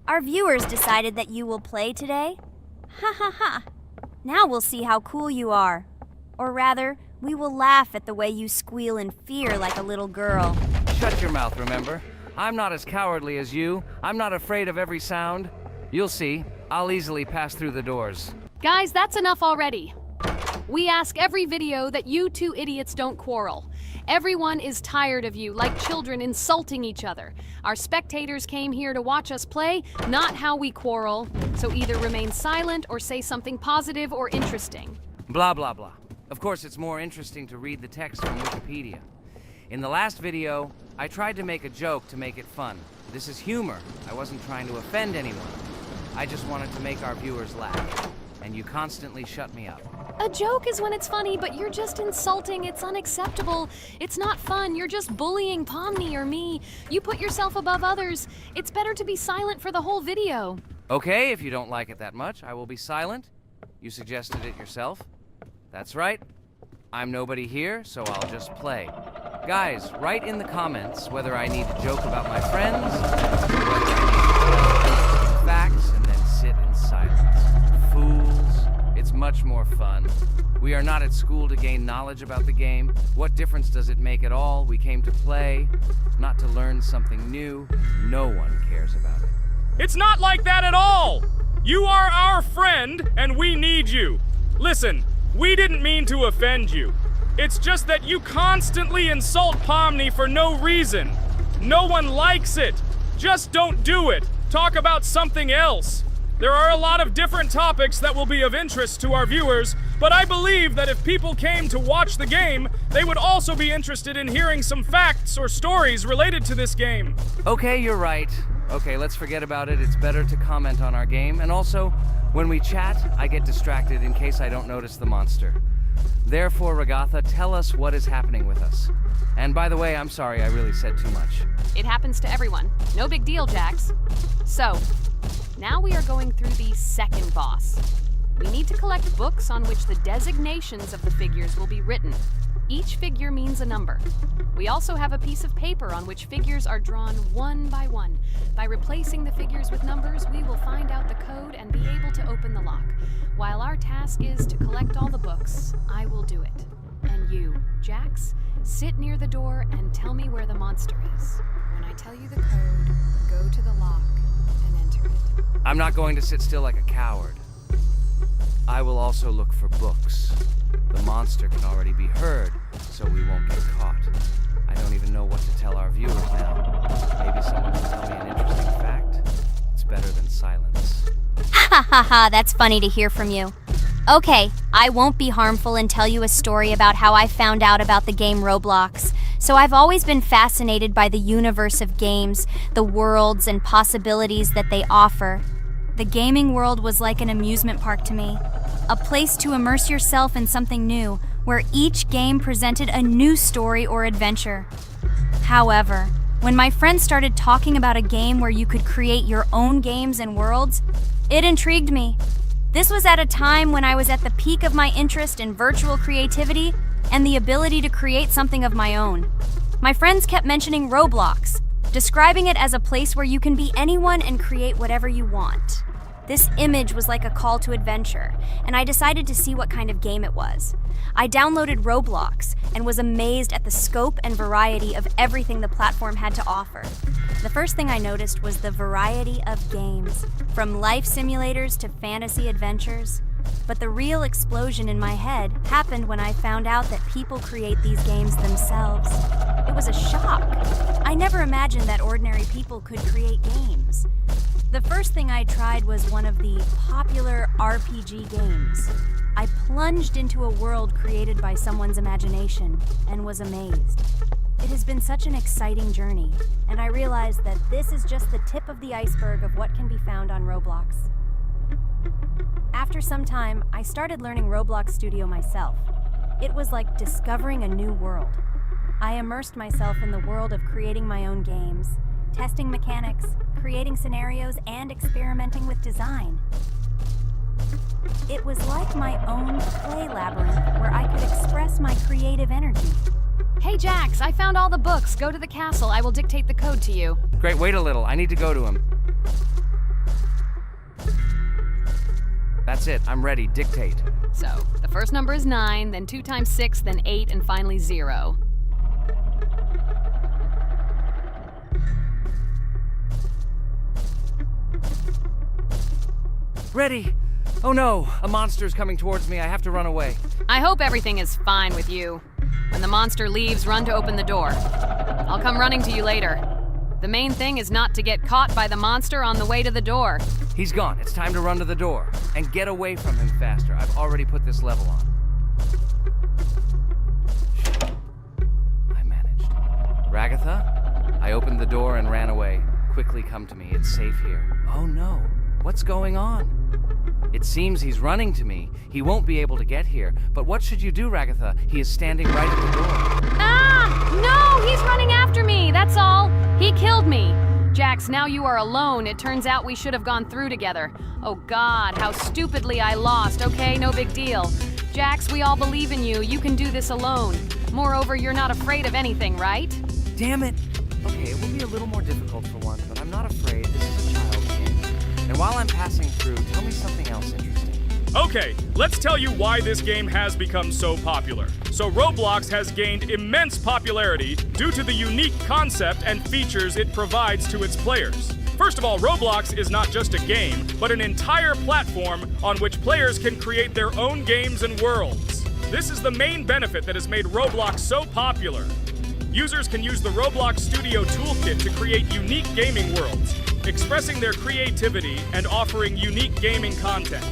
Our viewers decided that you will play today? Ha ha ha. Now we'll see how cool you are. Or rather, we will laugh at the way you squeal in fear like a little girl. Shut your mouth, remember? I'm not as cowardly as you. I'm not afraid of every sound. You'll see. I'll easily pass through the doors. Guys, that's enough already. We ask every video that you two idiots don't quarrel. Everyone is tired of you, like children insulting each other. Our spectators came here to watch us play, not how we quarrel. So either remain silent or say something positive or interesting. Blah, blah, blah. Of course, it's more interesting to read the text from Wikipedia. In the last video, I tried to make a joke to make it fun. This is humor. I wasn't trying to offend anyone. I just wanted to make our viewers laugh. And you constantly shut me up. A joke is when it's funny, but you're just insulting. It's unacceptable. It's not fun. You're just bullying Pomni or me. You put yourself above others. It's better to be silent for the whole video. Okay, if you don't like it that much, I will be silent. You suggested it yourself. That's right. I'm nobody here, so I'll just play. Guys, write in the comments whether I need to joke about my friends, or whether I need to facts and then sit in silence. Fools. It's much more fun. We are not at school to gain knowledge about the game. What difference does it make at all? We came to play, not to learn something new. No one cares about it. It's not like that at all! You are our friend, and we need you. Listen, we didn't mean to offend you. It's just that you constantly insult Pomni for no reason. No one likes it. Just don't do it. Talk about something else. There are a lot of different topics that will be of interest to our viewers, but I believe that if people came to watch the game, they would also be interested in hearing some facts or stories related to this game. Okay, you're right. Okay, let's forget about it. It's better to comment on our game. And also, when we chat, I get distracted in case I don't notice the monster. Therefore, Ragatha, tell us what is happening with us. And by the way, I'm sorry, I really said too much. It happens to everyone. No big deal, Jax. So, now we are going through the second boss. We need to collect books on which the designations of the figures will be written. Each figure means a number. We also have a piece of paper on which figures are drawn one by one. By replacing the figures with numbers, we will find out the code and be able to open the lock. While our task is to collect all the books, I will do it. And you, Jax, sit near the door and tell me where the monster is. When I tell you the code, go to the lock and enter it. I'm not going to sit still like a coward. I will also look for books. The monster can already be heard, so we won't get caught. I don't even know what to tell our viewers now. Maybe someone can tell me an interesting fact? It's better than silence. Ha ha ha, that's funny to hear from you. Okay, I won't be harmful and tell you a story about how I found out about the game Roblox. So I've always been fascinated by the universe of games, the worlds and possibilities that they offer. The gaming world was like an amusement park to me, a place to immerse yourself in something new, where each game presented a new story or adventure. However, when my friends started talking about a game where you could create your own games and worlds, it intrigued me. This was at a time when I was at the peak of my interest in virtual creativity and the ability to create something of my own. My friends kept mentioning Roblox, describing it as a place where you can be anyone and create whatever you want. This image was like a call to adventure, and I decided to see what kind of game it was. I downloaded Roblox and was amazed at the scope and variety of everything the platform had to offer. The first thing I noticed was the variety of games, from life simulators to fantasy adventures. But the real explosion in my head happened when I found out that people create these games themselves. It was a shock. I never imagined that ordinary people could create games. The first thing I tried was one of the popular RPG games. I plunged into a world created by someone's imagination and was amazed. It has been such an exciting journey, and I realized that this is just the tip of the iceberg of what can be found on Roblox. After some time, I started learning Roblox Studio myself. It was like discovering a new world. I immersed myself in the world of creating my own games, testing mechanics, creating scenarios, and experimenting with design. It was like my own play labyrinth where I could express my creative energy. Hey Jax, I found all the books. Go to the castle. I will dictate the code to you. Great, wait a little. I need to go to him. That's it. I'm ready. Dictate. So, the first number is 9, then 2 times 6, then 8, and finally 0. Ready. Oh no, a monster's coming towards me. I have to run away. I hope everything is fine with you. When the monster leaves, run to open the door. I'll come running to you later. The main thing is not to get caught by the monster on the way to the door. He's gone. It's time to run to the door. And get away from him faster. I've already put this level on. I managed. Ragatha? I opened the door and ran away. Quickly come to me. It's safe here. Oh no. What's going on? It seems he's running to me. He won't be able to get here. But what should you do, Ragatha? He is standing right at the door. Ah! No! He's running after me! That's all! He killed me! Jax, now you are alone. It turns out we should have gone through together. Oh God, how stupidly I lost. Okay, no big deal. Jax, we all believe in you. You can do this alone. Moreover, you're not afraid of anything, right? Damn it! Okay, it will be a little more difficult for one, but I'm not afraid. This is a child's game. And while I'm passing through, tell me something else interesting. Okay, let's tell you why this game has become so popular. So Roblox has gained immense popularity due to the unique concept and features it provides to its players. First of all, Roblox is not just a game, but an entire platform on which players can create their own games and worlds. This is the main benefit that has made Roblox so popular. Users can use the Roblox Studio Toolkit to create unique gaming worlds, expressing their creativity and offering unique gaming content.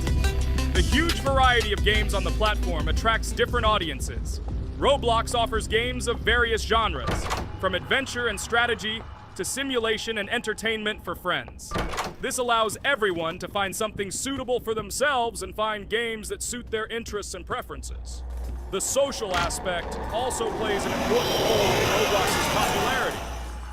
The huge variety of games on the platform attracts different audiences. Roblox offers games of various genres, from adventure and strategy to simulation and entertainment for friends. This allows everyone to find something suitable for themselves and find games that suit their interests and preferences. The social aspect also plays an important role in Roblox's popularity.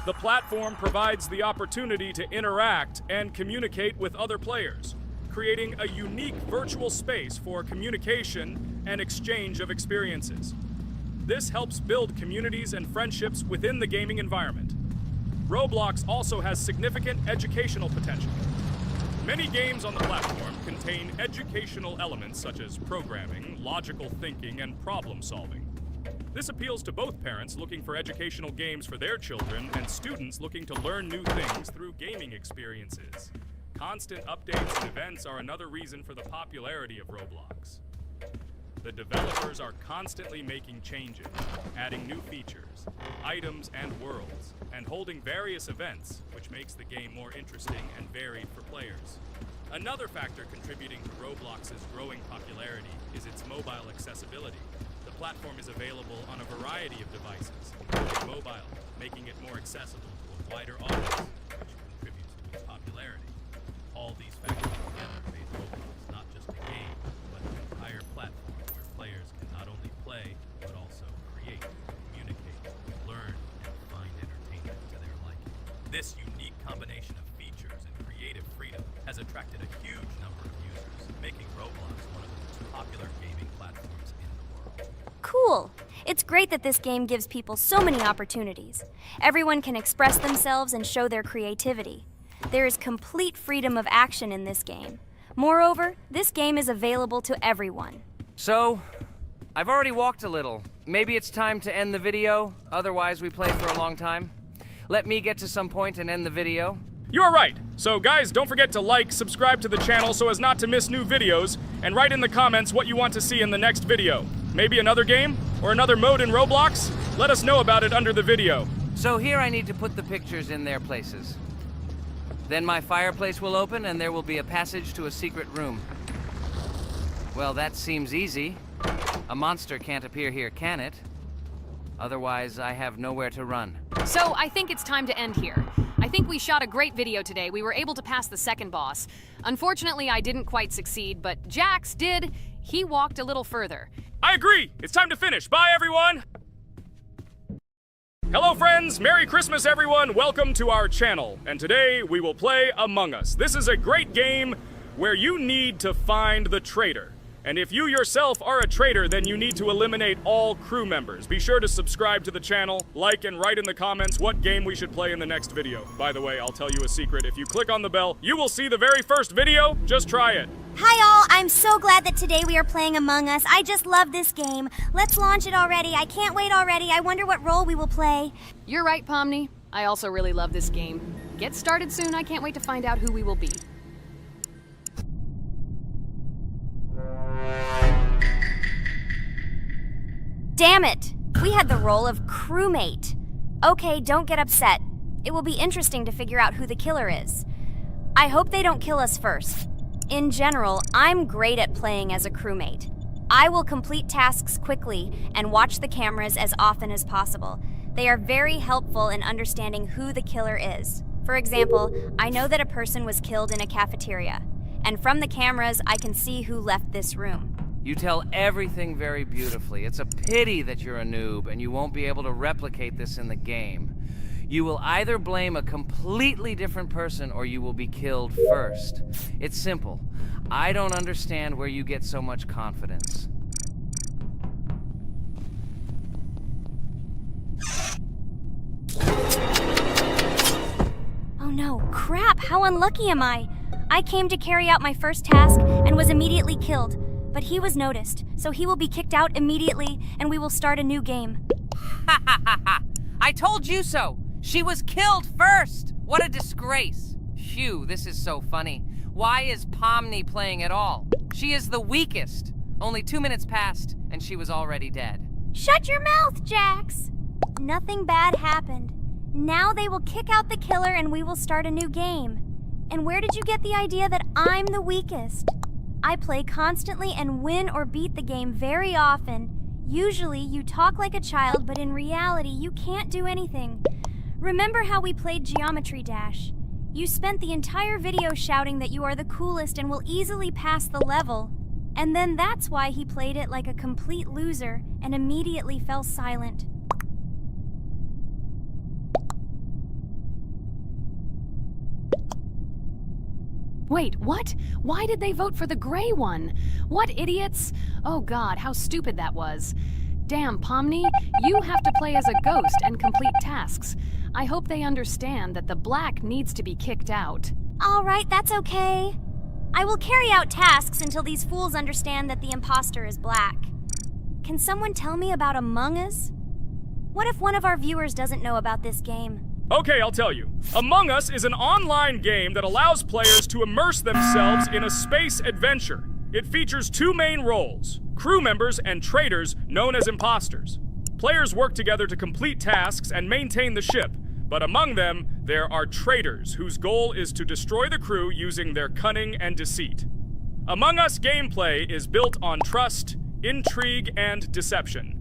The platform provides the opportunity to interact and communicate with other players, creating a unique virtual space for communication and exchange of experiences. This helps build communities and friendships within the gaming environment. Roblox also has significant educational potential. Many games on the platform contain educational elements such as programming, logical thinking, and problem solving. This appeals to both parents looking for educational games for their children and students looking to learn new things through gaming experiences. Constant updates and events are another reason for the popularity of Roblox. The developers are constantly making changes, adding new features, items, and worlds, and holding various events, which makes the game more interesting and varied for players. Another factor contributing to Roblox's growing popularity is its mobile accessibility. The platform is available on a variety of devices, including mobile, making it more accessible to a wider audience, which contributes to its popularity. All these factors together made Roblox not just a game, but an entire platform where players can not only play, but also create, communicate, learn, and find entertainment to their liking. This unique combination of features and creative freedom has attracted a huge number of users, making Roblox one of the most popular gaming platforms in the world. Cool! It's great that this game gives people so many opportunities. Everyone can express themselves and show their creativity. There is complete freedom of action in this game. Moreover, this game is available to everyone. So, I've already walked a little. Maybe it's time to end the video, otherwise we play for a long time. Let me get to some point and end the video. You are right. So guys, don't forget to like, subscribe to the channel so as not to miss new videos, and write in the comments what you want to see in the next video. Maybe another game? Or another mode in Roblox? Let us know about it under the video. So here I need to put the pictures in their places. Then my fireplace will open and there will be a passage to a secret room. Well, that seems easy. A monster can't appear here, can it? Otherwise, I have nowhere to run. So I think it's time to end here. I think we shot a great video today. We were able to pass the second boss. Unfortunately, I didn't quite succeed, but Jax did. He walked a little further. I agree! It's time to finish. Bye, everyone! Hello, friends! Merry Christmas, everyone! Welcome to our channel. And today, we will play Among Us. This is a great game where you need to find the traitor. And if you yourself are a traitor, then you need to eliminate all crew members. Be sure to subscribe to the channel, like, and write in the comments what game we should play in the next video. By the way, I'll tell you a secret. If you click on the bell, you will see the very first video. Just try it. Hi all, I'm so glad that today we are playing Among Us. I just love this game. Let's launch it already. I can't wait already. I wonder what role we will play. You're right, Pomni. I also really love this game. Get started soon. I can't wait to find out who we will be. Damn it! We had the role of crewmate. Okay, don't get upset. It will be interesting to figure out who the killer is. I hope they don't kill us first. In general, I'm great at playing as a crewmate. I will complete tasks quickly and watch the cameras as often as possible. They are very helpful in understanding who the killer is. For example, I know that a person was killed in a cafeteria, and from the cameras, I can see who left this room. You tell everything very beautifully. It's a pity that you're a noob and you won't be able to replicate this in the game. You will either blame a completely different person or you will be killed first. It's simple. I don't understand where you get so much confidence. Oh no, crap, how unlucky am I? I came to carry out my first task and was immediately killed. But he was noticed, so he will be kicked out immediately and we will start a new game. Ha ha ha ha! I told you so! She was killed first! What a disgrace! Phew, this is so funny. Why is Pomni playing at all? She is the weakest. Only 2 minutes passed and she was already dead. Shut your mouth, Jax! Nothing bad happened. Now they will kick out the killer and we will start a new game. And where did you get the idea that I'm the weakest? I play constantly and win or beat the game very often. Usually you talk like a child, but in reality you can't do anything. Remember how we played Geometry Dash? You spent the entire video shouting that you are the coolest and will easily pass the level. And then that's why he played it like a complete loser and immediately fell silent. Wait, what? Why did they vote for the gray one? What idiots? Oh god, how stupid that was. Damn, Pomni, you have to play as a ghost and complete tasks. I hope they understand that the black needs to be kicked out. All right, that's okay. I will carry out tasks until these fools understand that the imposter is black. Can someone tell me about Among Us? What if one of our viewers doesn't know about this game? Okay, I'll tell you. Among Us is an online game that allows players to immerse themselves in a space adventure. It features 2 main roles, crew members and traitors known as imposters. Players work together to complete tasks and maintain the ship, but among them, there are traitors whose goal is to destroy the crew using their cunning and deceit. Among Us gameplay is built on trust, intrigue, and deception.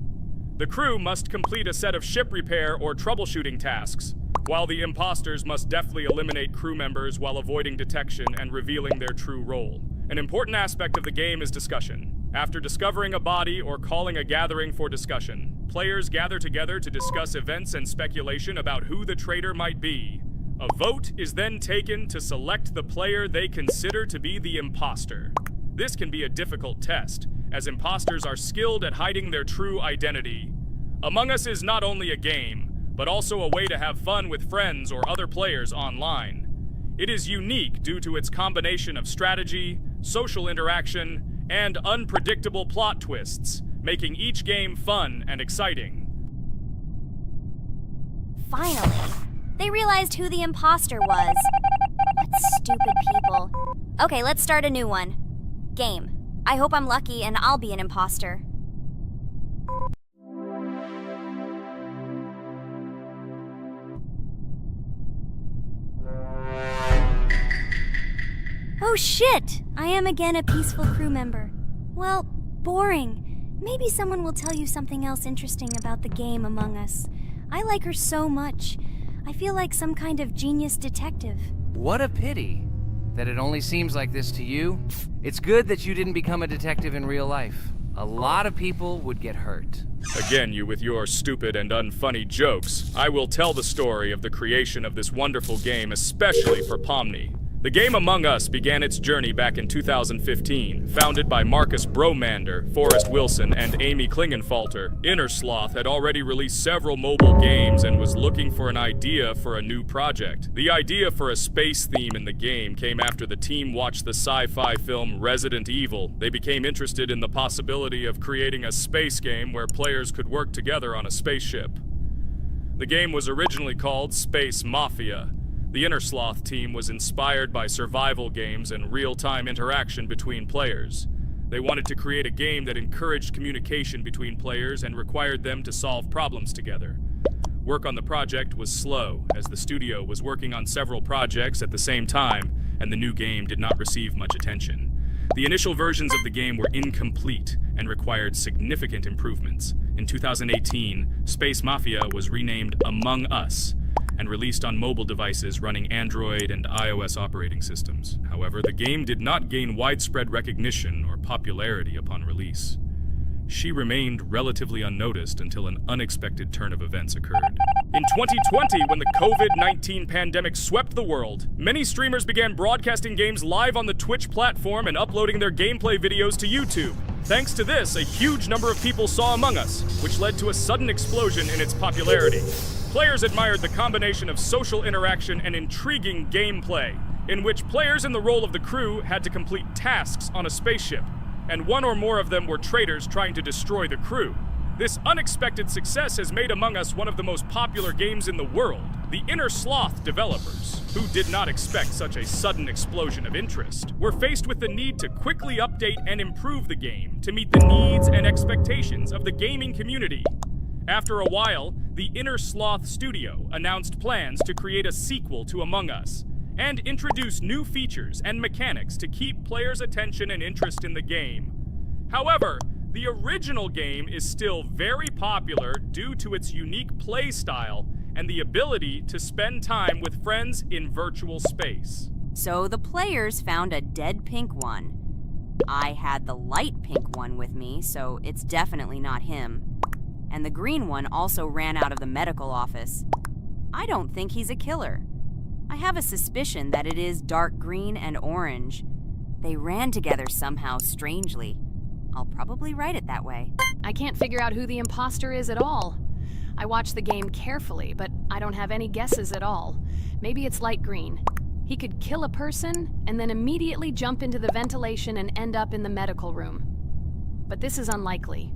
The crew must complete a set of ship repair or troubleshooting tasks, while the imposters must deftly eliminate crew members while avoiding detection and revealing their true role. An important aspect of the game is discussion. After discovering a body or calling a gathering for discussion, players gather together to discuss events and speculation about who the traitor might be. A vote is then taken to select the player they consider to be the imposter. This can be a difficult test, as imposters are skilled at hiding their true identity. Among Us is not only a game, but also a way to have fun with friends or other players online. It is unique due to its combination of strategy, social interaction, and unpredictable plot twists, making each game fun and exciting. Finally, they realized who the imposter was. What stupid people. Okay, let's start a new one. Game. I hope I'm lucky and I'll be an imposter. Oh shit! I am again a peaceful crew member. Well, boring. Maybe someone will tell you something else interesting about the game Among Us. I like her so much. I feel like some kind of genius detective. What a pity that it only seems like this to you. It's good that you didn't become a detective in real life. A lot of people would get hurt. Again, you with your stupid and unfunny jokes. I will tell the story of the creation of this wonderful game, especially for Pomni. The game Among Us began its journey back in 2015. Founded by Marcus Bromander, Forrest Wilson, and Amy Klingenfalter, Innersloth had already released several mobile games and was looking for an idea for a new project. The idea for a space theme in the game came after the team watched the sci-fi film Resident Evil. They became interested in the possibility of creating a space game where players could work together on a spaceship. The game was originally called Space Mafia. The Innersloth team was inspired by survival games and real-time interaction between players. They wanted to create a game that encouraged communication between players and required them to solve problems together. Work on the project was slow, as the studio was working on several projects at the same time, and the new game did not receive much attention. The initial versions of the game were incomplete and required significant improvements. In 2018, Space Mafia was renamed Among Us and released on mobile devices running Android and iOS operating systems. However, the game did not gain widespread recognition or popularity upon release. She remained relatively unnoticed until an unexpected turn of events occurred. In 2020, when the COVID-19 pandemic swept the world, many streamers began broadcasting games live on the Twitch platform and uploading their gameplay videos to YouTube. Thanks to this, a huge number of people saw Among Us, which led to a sudden explosion in its popularity. Players admired the combination of social interaction and intriguing gameplay, in which players in the role of the crew had to complete tasks on a spaceship, and one or more of them were traitors trying to destroy the crew. This unexpected success has made Among Us one of the most popular games in the world. The Innersloth developers, who did not expect such a sudden explosion of interest, were faced with the need to quickly update and improve the game to meet the needs and expectations of the gaming community. After a while, the Innersloth studio announced plans to create a sequel to Among Us and introduce new features and mechanics to keep players' attention and interest in the game. However, the original game is still very popular due to its unique play style and the ability to spend time with friends in virtual space. So the players found a dead pink one. I had the light pink one with me, so it's definitely not him. And the green one also ran out of the medical office. I don't think he's a killer. I have a suspicion that it is dark green and orange. They ran together somehow strangely. I'll probably write it that way. I can't figure out who the imposter is at all. I watched the game carefully, but I don't have any guesses at all. Maybe it's light green. He could kill a person and then immediately jump into the ventilation and end up in the medical room. But this is unlikely.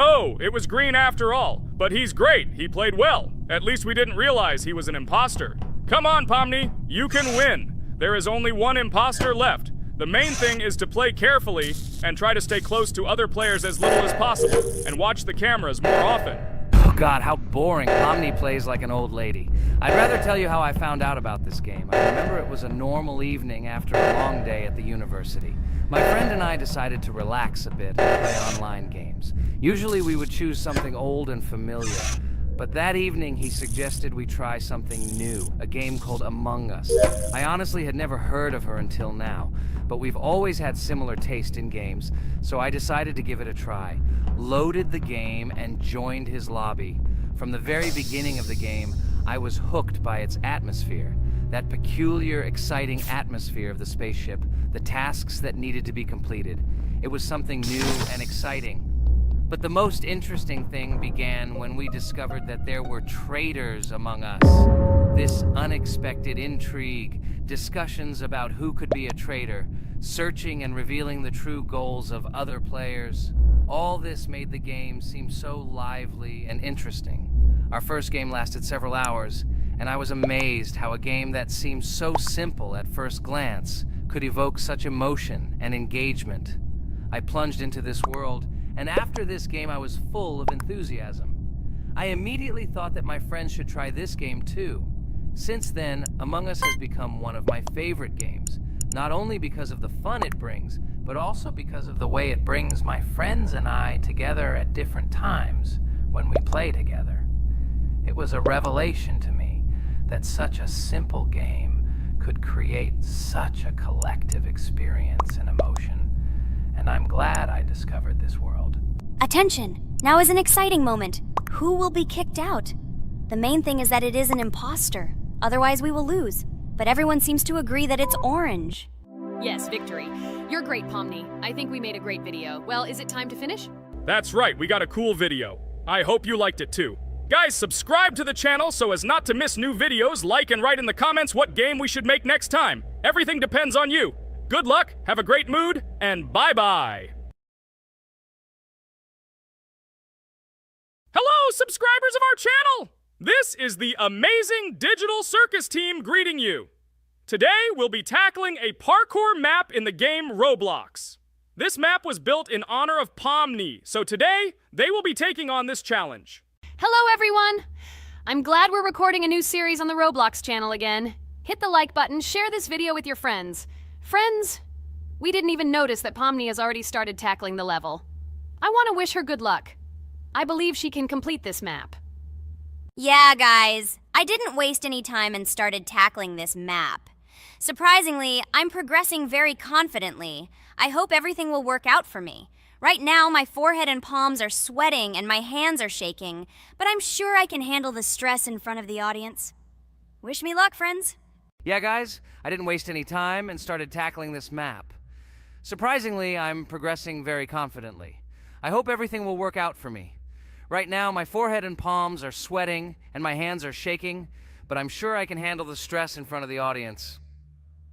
Oh, it was green after all. But he's great. He played well. At least we didn't realize he was an imposter. Come on, Pomni. You can win. There is only one imposter left. The main thing is to play carefully and try to stay close to other players as little as possible and watch the cameras more often. Oh God, how boring. Pomni plays like an old lady. I'd rather tell you how I found out about this game. I remember it was a normal evening after a long day at the university. My friend and I decided to relax a bit and play online games. Usually we would choose something old and familiar, but that evening he suggested we try something new, a game called Among Us. I honestly had never heard of her until now, but we've always had similar taste in games, so I decided to give it a try. Loaded the game and joined his lobby. From the very beginning of the game, I was hooked by its atmosphere. That peculiar, exciting atmosphere of the spaceship, the tasks that needed to be completed. It was something new and exciting. But the most interesting thing began when we discovered that there were traitors among us. This unexpected intrigue, discussions about who could be a traitor, searching and revealing the true goals of other players. All this made the game seem so lively and interesting. Our first game lasted several hours, and I was amazed how a game that seemed so simple at first glance could evoke such emotion and engagement. I plunged into this world, and after this game I was full of enthusiasm. I immediately thought that my friends should try this game too. Since then, Among Us has become one of my favorite games. Not only because of the fun it brings, but also because of the way it brings my friends and I together at different times when we play together. It was a revelation to me that such a simple game could create such a collective experience and emotion, and I'm glad I discovered this world. Attention! Now is an exciting moment. Who will be kicked out? The main thing is that it is an imposter. Otherwise, we will lose. But everyone seems to agree that it's orange. Yes, victory. You're great, Pomni. I think we made a great video. Well, is it time to finish? That's right, we got a cool video. I hope you liked it too. Guys, subscribe to the channel so as not to miss new videos, like and write in the comments what game we should make next time. Everything depends on you. Good luck, have a great mood, and bye-bye. Hello, subscribers of our channel! This is the amazing Digital Circus team greeting you. Today, we'll be tackling a parkour map in the game Roblox. This map was built in honor of Pomni, so today, they will be taking on this challenge. Hello, everyone! I'm glad we're recording a new series on the Roblox channel again. Hit the like button, share this video with your friends. Friends, we didn't even notice that Pomni has already started tackling the level. I want to wish her good luck. I believe she can complete this map. Yeah, guys. I didn't waste any time and started tackling this map. Surprisingly, I'm progressing very confidently. I hope everything will work out for me. Right now, my forehead and palms are sweating and my hands are shaking, but I'm sure I can handle the stress in front of the audience. Wish me luck, friends. Yeah, guys, I didn't waste any time and started tackling this map. Surprisingly, I'm progressing very confidently. I hope everything will work out for me. Right now, my forehead and palms are sweating and my hands are shaking, but I'm sure I can handle the stress in front of the audience.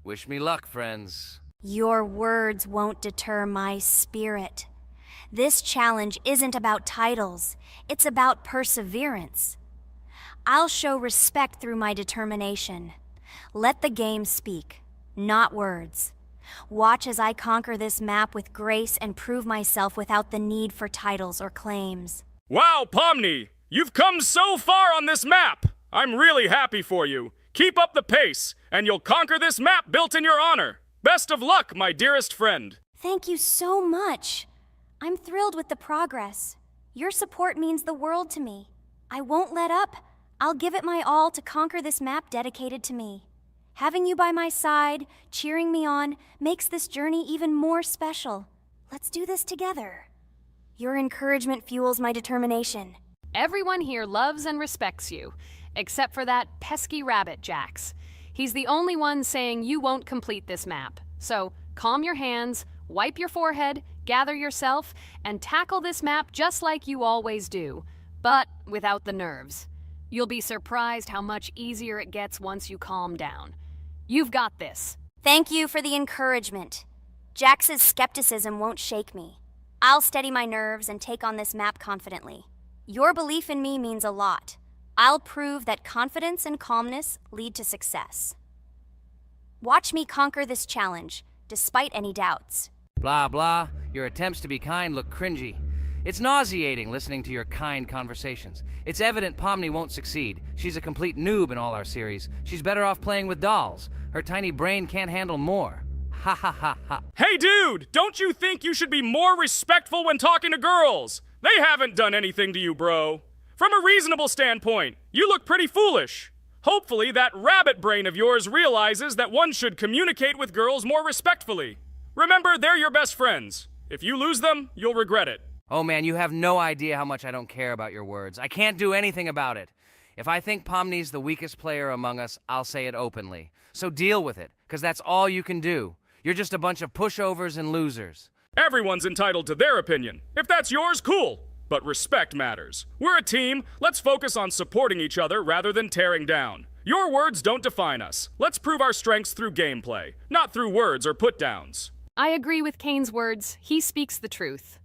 Wish me luck, friends. Your words won't deter my spirit. This challenge isn't about titles. It's about perseverance. I'll show respect through my determination. Let the game speak, not words. Watch as I conquer this map with grace and prove myself without the need for titles or claims. Wow, Pomni! You've come so far on this map! I'm really happy for you. Keep up the pace, and you'll conquer this map built in your honor. Best of luck, my dearest friend. Thank you so much. I'm thrilled with the progress. Your support means the world to me. I won't let up. I'll give it my all to conquer this map dedicated to me. Having you by my side, cheering me on, makes this journey even more special. Let's do this together. Your encouragement fuels my determination. Everyone here loves and respects you, except for that pesky rabbit, Jax. He's the only one saying you won't complete this map. So, calm your hands, wipe your forehead, gather yourself, and tackle this map just like you always do, but without the nerves. You'll be surprised how much easier it gets once you calm down. You've got this. Thank you for the encouragement. Jax's skepticism won't shake me. I'll steady my nerves and take on this map confidently. Your belief in me means a lot. I'll prove that confidence and calmness lead to success. Watch me conquer this challenge, despite any doubts. Blah, blah. Your attempts to be kind look cringy. It's nauseating listening to your kind conversations. It's evident Pomni won't succeed. She's a complete noob in all our series. She's better off playing with dolls. Her tiny brain can't handle more. Ha ha ha ha. Hey dude, don't you think you should be more respectful when talking to girls? They haven't done anything to you, bro. From a reasonable standpoint, you look pretty foolish. Hopefully that rabbit brain of yours realizes that one should communicate with girls more respectfully. Remember, they're your best friends. If you lose them, you'll regret it. Oh man, you have no idea how much I don't care about your words. I can't do anything about it. If I think Pomni's the weakest player among us, I'll say it openly. So deal with it, because that's all you can do. You're just a bunch of pushovers and losers. Everyone's entitled to their opinion. If that's yours, cool. But respect matters. We're a team. Let's focus on supporting each other rather than tearing down. Your words don't define us. Let's prove our strengths through gameplay, not through words or put-downs. I agree with Kane's words. He speaks the truth.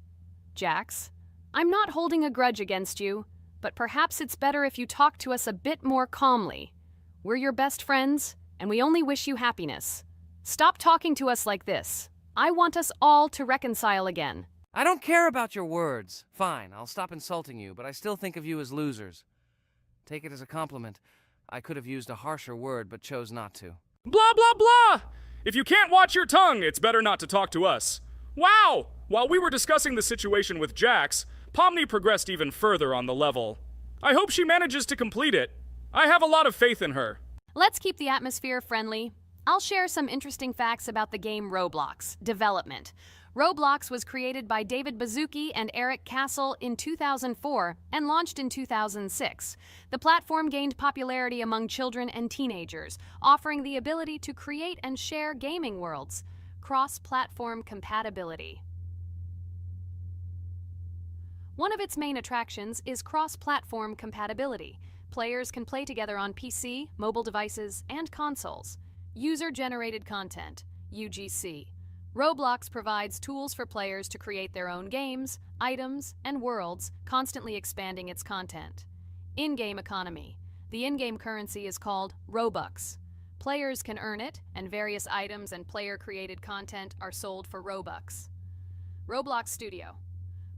Jax, I'm not holding a grudge against you, but perhaps it's better if you talk to us a bit more calmly. We're your best friends, and we only wish you happiness. Stop talking to us like this. I want us all to reconcile again. I don't care about your words. Fine, I'll stop insulting you, but I still think of you as losers. Take it as a compliment. I could have used a harsher word, but chose not to. Blah, blah, blah! If you can't watch your tongue, it's better not to talk to us. Wow! While we were discussing the situation with Jax, Pomni progressed even further on the level. I hope she manages to complete it. I have a lot of faith in her. Let's keep the atmosphere friendly. I'll share some interesting facts about the game Roblox development. Roblox was created by David Baszucki and Eric Castle in 2004 and launched in 2006. The platform gained popularity among children and teenagers, offering the ability to create and share gaming worlds. Cross-platform compatibility. One of its main attractions is cross-platform compatibility. Players can play together on PC, mobile devices, and consoles. User-generated content, UGC. Roblox provides tools for players to create their own games, items, and worlds, constantly expanding its content. In-game economy. The in-game currency is called Robux. Players can earn it, and various items and player-created content are sold for Robux. Roblox Studio.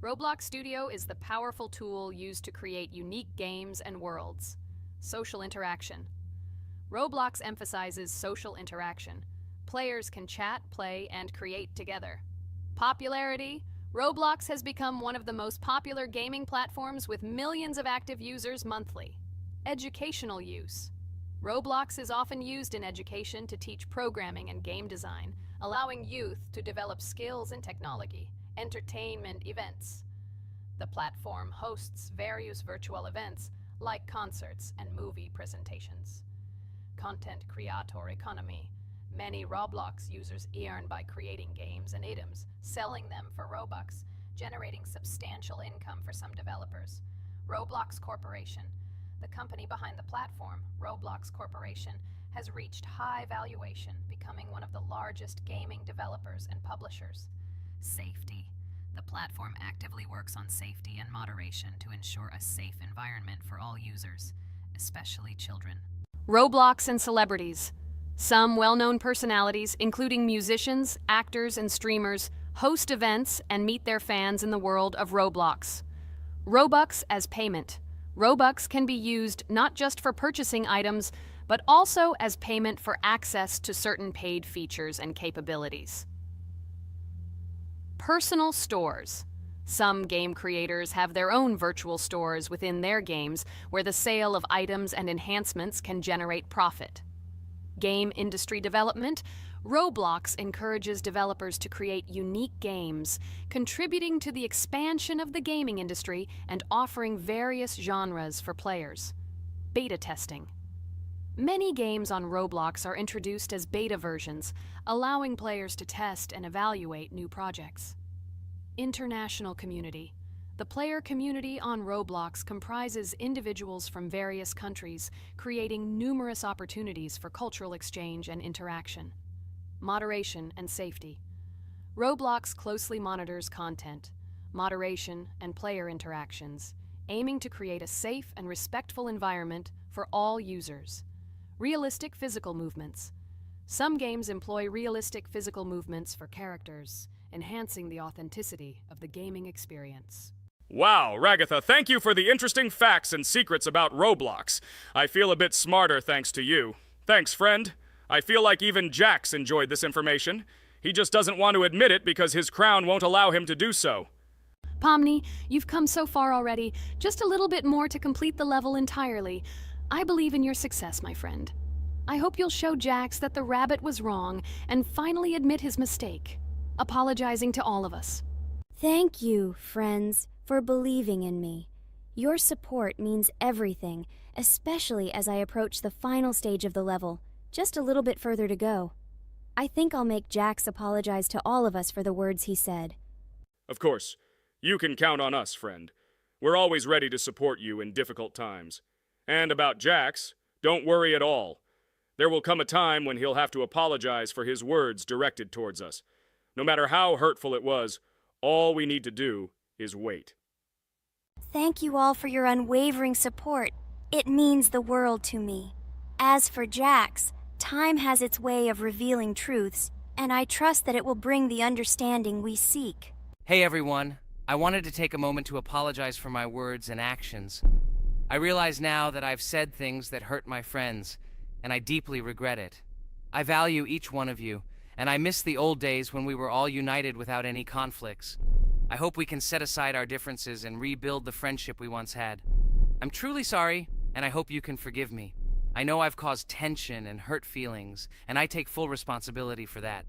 Roblox Studio is the powerful tool used to create unique games and worlds. Social interaction. Roblox emphasizes social interaction. Players can chat, play, and create together. Popularity. Roblox has become one of the most popular gaming platforms with millions of active users monthly. Educational use. Roblox is often used in education to teach programming and game design, allowing youth to develop skills in technology. Entertainment events. The platform hosts various virtual events like concerts and movie presentations. Content creator economy. Many Roblox users earn by creating games and items, selling them for Robux, generating substantial income for some developers. Roblox Corporation. The company behind the platform, Roblox Corporation, has reached high valuation, becoming one of the largest gaming developers and publishers. Safety. The platform actively works on safety and moderation to ensure a safe environment for all users, especially children. Roblox and celebrities. Some well-known personalities, including musicians, actors, and streamers, host events and meet their fans in the world of Roblox. Robux as payment. Robux can be used not just for purchasing items, but also as payment for access to certain paid features and capabilities. Personal stores. Some game creators have their own virtual stores within their games where the sale of items and enhancements can generate profit. Game industry development. Roblox encourages developers to create unique games, contributing to the expansion of the gaming industry and offering various genres for players. Beta testing. Many games on Roblox are introduced as beta versions, allowing players to test and evaluate new projects. International community. The player community on Roblox comprises individuals from various countries, creating numerous opportunities for cultural exchange and interaction. Moderation and safety. Roblox closely monitors content, moderation, and player interactions, aiming to create a safe and respectful environment for all users. Realistic physical movements. Some games employ realistic physical movements for characters, enhancing the authenticity of the gaming experience. Wow, Ragatha, thank you for the interesting facts and secrets about Roblox. I feel a bit smarter thanks to you. Thanks, friend. I feel like even Jax enjoyed this information. He just doesn't want to admit it because his crown won't allow him to do so. Pomni, you've come so far already. Just a little bit more to complete the level entirely. I believe in your success, my friend. I hope you'll show Jax that the rabbit was wrong and finally admit his mistake, apologizing to all of us. Thank you, friends, for believing in me. Your support means everything, especially as I approach the final stage of the level, just a little bit further to go. I think I'll make Jax apologize to all of us for the words he said. Of course. You can count on us, friend. We're always ready to support you in difficult times. And about Jax, don't worry at all. There will come a time when he'll have to apologize for his words directed towards us. No matter how hurtful it was, all we need to do is wait. Thank you all for your unwavering support. It means the world to me. As for Jax, time has its way of revealing truths, and I trust that it will bring the understanding we seek. Hey everyone, I wanted to take a moment to apologize for my words and actions. I realize now that I've said things that hurt my friends, and I deeply regret it. I value each one of you, and I miss the old days when we were all united without any conflicts. I hope we can set aside our differences and rebuild the friendship we once had. I'm truly sorry, and I hope you can forgive me. I know I've caused tension and hurt feelings, and I take full responsibility for that.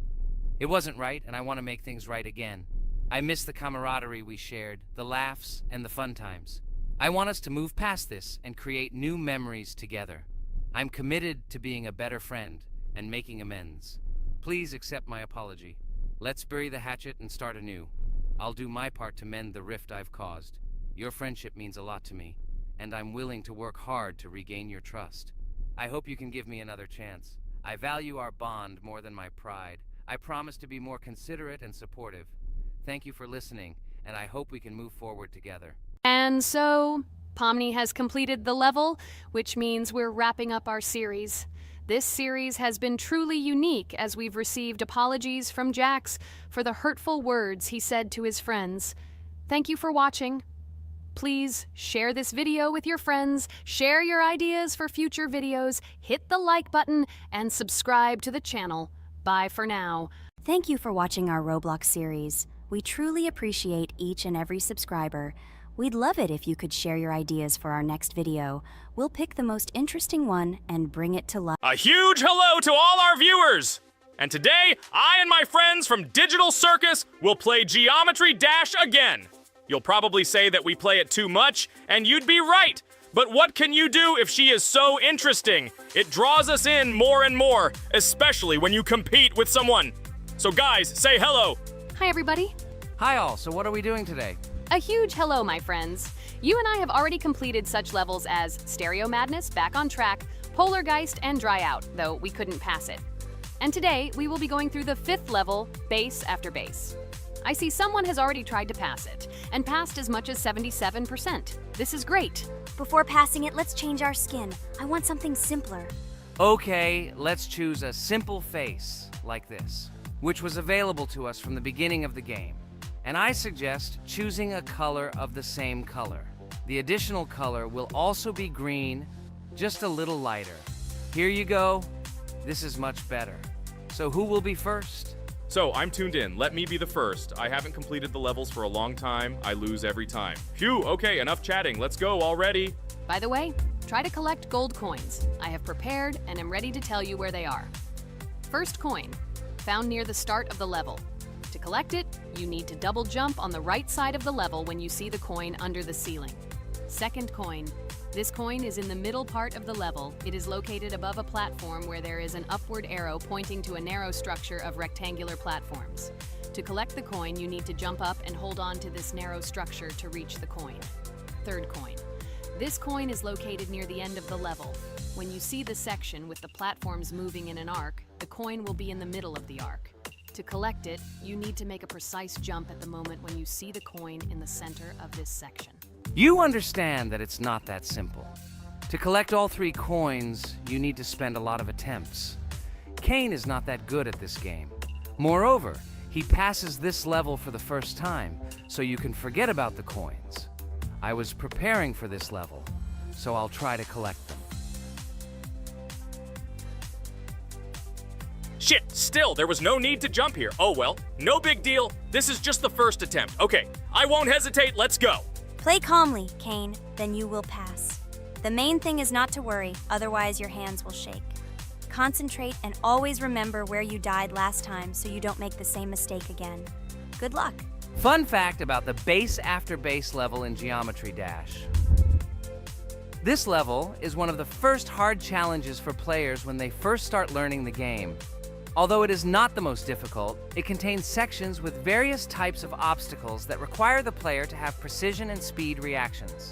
It wasn't right, and I want to make things right again. I miss the camaraderie we shared, the laughs, and the fun times. I want us to move past this and create new memories together. I'm committed to being a better friend and making amends. Please accept my apology. Let's bury the hatchet and start anew. I'll do my part to mend the rift I've caused. Your friendship means a lot to me, and I'm willing to work hard to regain your trust. I hope you can give me another chance. I value our bond more than my pride. I promise to be more considerate and supportive. Thank you for listening, and I hope we can move forward together. And so, Pomni has completed the level, which means we're wrapping up our series. This series has been truly unique as we've received apologies from Jax for the hurtful words he said to his friends. Thank you for watching. Please share this video with your friends, share your ideas for future videos, hit the like button, and subscribe to the channel. Bye for now. Thank you for watching our Roblox series. We truly appreciate each and every subscriber. We'd love it if you could share your ideas for our next video. We'll pick the most interesting one and bring it to life. A huge hello to all our viewers! And today, I and my friends from Digital Circus will play Geometry Dash again. You'll probably say that we play it too much, and you'd be right. But what can you do if she is so interesting? It draws us in more and more, especially when you compete with someone. So guys, say hello. Hi, everybody. Hi all, so what are we doing today? A huge hello, my friends. You and I have already completed such levels as Stereo Madness, Back on Track, Polargeist, and Dry Out, though we couldn't pass it. And today, we will be going through the 5th level, Base After Base. I see someone has already tried to pass it, and passed as much as 77%. This is great. Before passing it, let's change our skin. I want something simpler. Okay, let's choose a simple face, like this, which was available to us from the beginning of the game. And I suggest choosing a color of the same color. The additional color will also be green, just a little lighter. Here you go. This is much better. So who will be first? So, I'm tuned in. Let me be the first. I haven't completed the levels for a long time. I lose every time. Phew, okay, enough chatting. Let's go already. By the way, try to collect gold coins. I have prepared and am ready to tell you where they are. First coin, found near the start of the level. To collect it, you need to double jump on the right side of the level when you see the coin under the ceiling. Second coin. This coin is in the middle part of the level. It is located above a platform where there is an upward arrow pointing to a narrow structure of rectangular platforms. To collect the coin, you need to jump up and hold on to this narrow structure to reach the coin. Third coin. This coin is located near the end of the level. When you see the section with the platforms moving in an arc, the coin will be in the middle of the arc. To collect it, you need to make a precise jump at the moment when you see the coin in the center of this section. You understand that it's not that simple. To collect all 3 coins, you need to spend a lot of attempts. Kane is not that good at this game. Moreover, he passes this level for the first time, so you can forget about the coins. I was preparing for this level, so I'll try to collect them. Shit, still, there was no need to jump here. Oh well, no big deal. This is just the first attempt. Okay, I won't hesitate, let's go. Play calmly, Kane, then you will pass. The main thing is not to worry, otherwise your hands will shake. Concentrate and always remember where you died last time so you don't make the same mistake again. Good luck. Fun fact about the Base After Base level in Geometry Dash. This level is one of the first hard challenges for players when they first start learning the game. Although it is not the most difficult, it contains sections with various types of obstacles that require the player to have precision and speed reactions.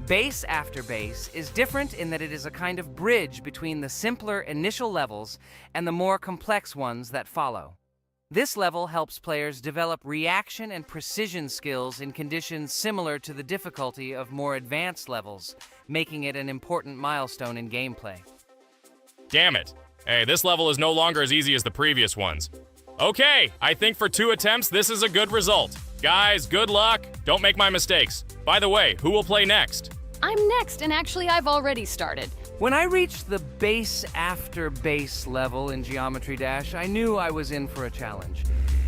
Base After Base is different in that it is a kind of bridge between the simpler initial levels and the more complex ones that follow. This level helps players develop reaction and precision skills in conditions similar to the difficulty of more advanced levels, making it an important milestone in gameplay. Damn it. Hey, this level is no longer as easy as the previous ones. Okay, I think for 2 attempts, this is a good result. Guys, good luck. Don't make my mistakes. By the way, who will play next? I'm next, and actually I've already started. When I reached the base after base level in Geometry Dash, I knew I was in for a challenge.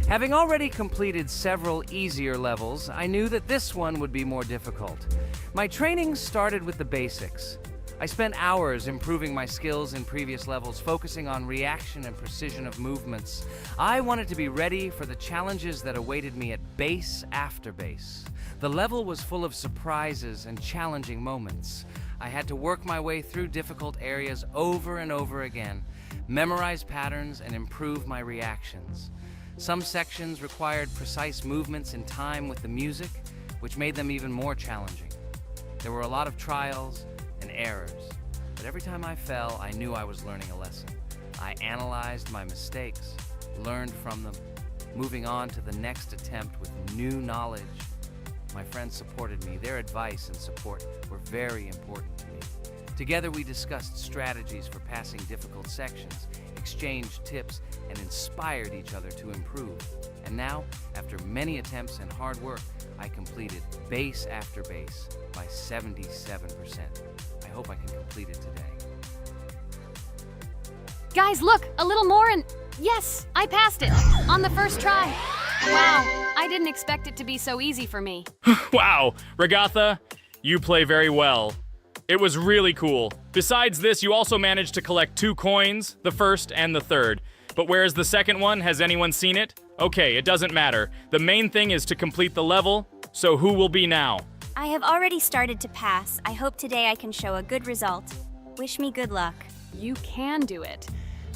Having already completed several easier levels, I knew that this one would be more difficult. My training started with the basics. I spent hours improving my skills in previous levels, focusing on reaction and precision of movements. I wanted to be ready for the challenges that awaited me at base after base. The level was full of surprises and challenging moments. I had to work my way through difficult areas over and over again, memorize patterns, and improve my reactions. Some sections required precise movements in time with the music, which made them even more challenging. There were a lot of trials and errors, but every time I fell, I knew I was learning a lesson. I analyzed my mistakes, learned from them, moving on to the next attempt with new knowledge. My friends supported me. Their advice and support were very important to me. Together we discussed strategies for passing difficult sections, exchanged tips, and inspired each other to improve. And now, after many attempts and hard work, I completed base after base by 77%. I hope I can complete it today. Guys, look, a little more and yes, I passed it on the first try. Wow, I didn't expect it to be so easy for me. Wow, Regatha, you play very well. It was really cool. Besides this, you also managed to collect 2 coins, the first and the third. But where's the second one? Has anyone seen it? Okay, it doesn't matter. The main thing is to complete the level, so who will be now? I have already started to pass. I hope today I can show a good result. Wish me good luck. You can do it.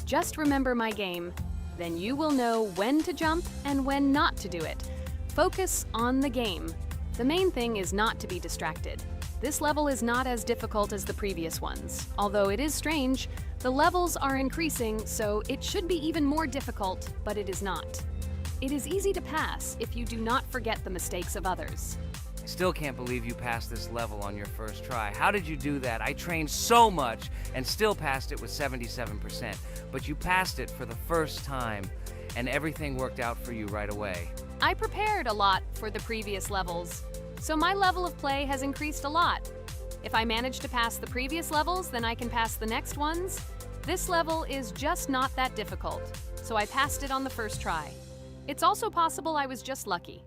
Just remember my game. Then you will know when to jump and when not to do it. Focus on the game. The main thing is not to be distracted. This level is not as difficult as the previous ones. Although it is strange, the levels are increasing, so it should be even more difficult, but it is not. It is easy to pass if you do not forget the mistakes of others. I still can't believe you passed this level on your first try. How did you do that? I trained so much and still passed it with 77%. But you passed it for the first time, and everything worked out for you right away. I prepared a lot for the previous levels, so my level of play has increased a lot. If I manage to pass the previous levels, then I can pass the next ones. This level is just not that difficult, so I passed it on the first try. It's also possible I was just lucky.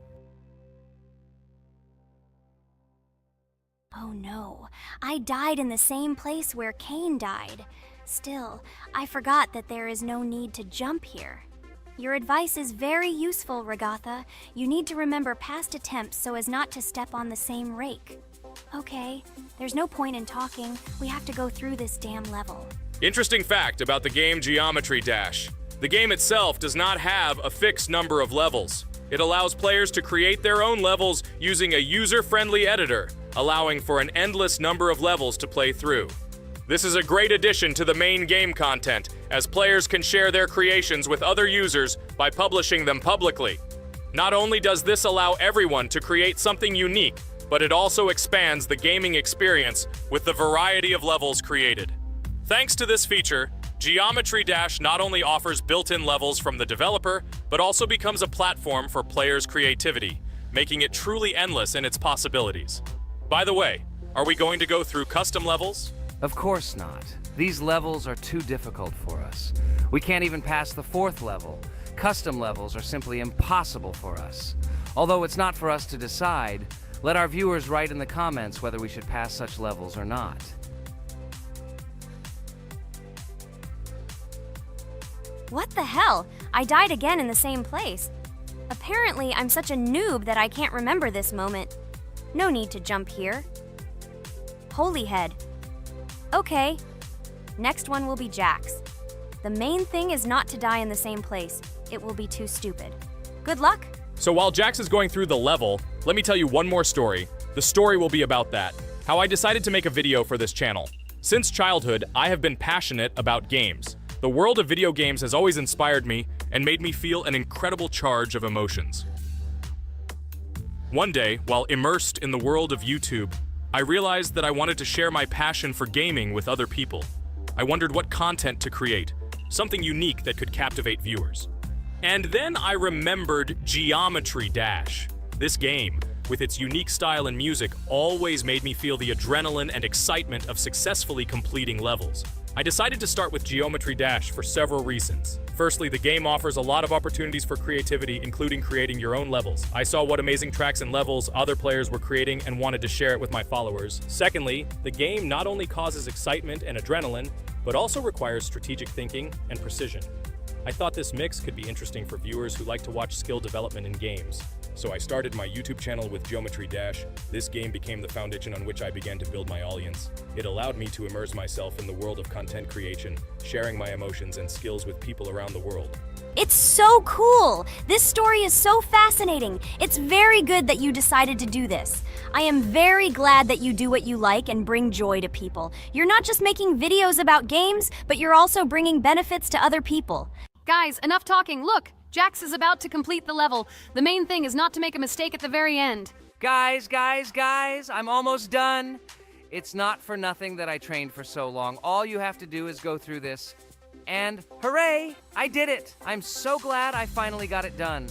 Oh no, I died in the same place where Cain died. Still, I forgot that there is no need to jump here. Your advice is very useful, Regatha. You need to remember past attempts so as not to step on the same rake. Okay, there's no point in talking. We have to go through this damn level. Interesting fact about the game Geometry Dash. The game itself does not have a fixed number of levels. It allows players to create their own levels using a user-friendly editor, allowing for an endless number of levels to play through. This is a great addition to the main game content, as players can share their creations with other users by publishing them publicly. Not only does this allow everyone to create something unique, but it also expands the gaming experience with the variety of levels created. Thanks to this feature, Geometry Dash not only offers built-in levels from the developer, but also becomes a platform for players' creativity, making it truly endless in its possibilities. By the way, are we going to go through custom levels? Of course not. These levels are too difficult for us. We can't even pass the 4th level. Custom levels are simply impossible for us. Although it's not for us to decide, let our viewers write in the comments whether we should pass such levels or not. What the hell? I died again in the same place. Apparently, I'm such a noob that I can't remember this moment. No need to jump here. Holy head. Okay. Next one will be Jax. The main thing is not to die in the same place. It will be too stupid. Good luck. So while Jax is going through the level, let me tell you one more story. The story will be about that, how I decided to make a video for this channel. Since childhood, I have been passionate about games. The world of video games has always inspired me and made me feel an incredible charge of emotions. One day, while immersed in the world of YouTube, I realized that I wanted to share my passion for gaming with other people. I wondered what content to create, something unique that could captivate viewers. And then I remembered Geometry Dash. This game, with its unique style and music, always made me feel the adrenaline and excitement of successfully completing levels. I decided to start with Geometry Dash for several reasons. Firstly, the game offers a lot of opportunities for creativity, including creating your own levels. I saw what amazing tracks and levels other players were creating and wanted to share it with my followers. Secondly, the game not only causes excitement and adrenaline, but also requires strategic thinking and precision. I thought this mix could be interesting for viewers who like to watch skill development in games. So I started my YouTube channel with Geometry Dash. This game became the foundation on which I began to build my audience. It allowed me to immerse myself in the world of content creation, sharing my emotions and skills with people around the world. It's so cool! This story is so fascinating. It's very good that you decided to do this. I am very glad that you do what you like and bring joy to people. You're not just making videos about games, but you're also bringing benefits to other people. Guys, enough talking. Look, Jax is about to complete the level. The main thing is not to make a mistake at the very end. Guys, I'm almost done. It's not for nothing that I trained for so long. All you have to do is go through this. And hooray, I did it. I'm so glad I finally got it done.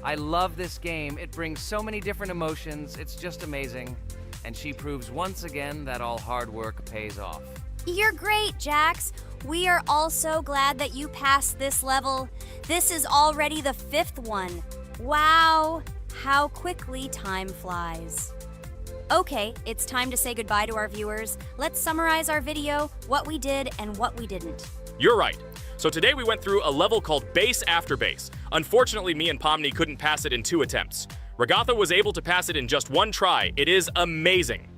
I love this game. It brings so many different emotions. It's just amazing. And she proves once again that all hard work pays off. You're great, Jax. We are all so glad that you passed this level. This is already the 5th one. Wow, how quickly time flies. Okay, it's time to say goodbye to our viewers. Let's summarize our video, what we did and what we didn't. You're right. So today we went through a level called Base After Base. Unfortunately, me and Pomni couldn't pass it in 2 attempts. Regatha was able to pass it in just 1 try. It is amazing.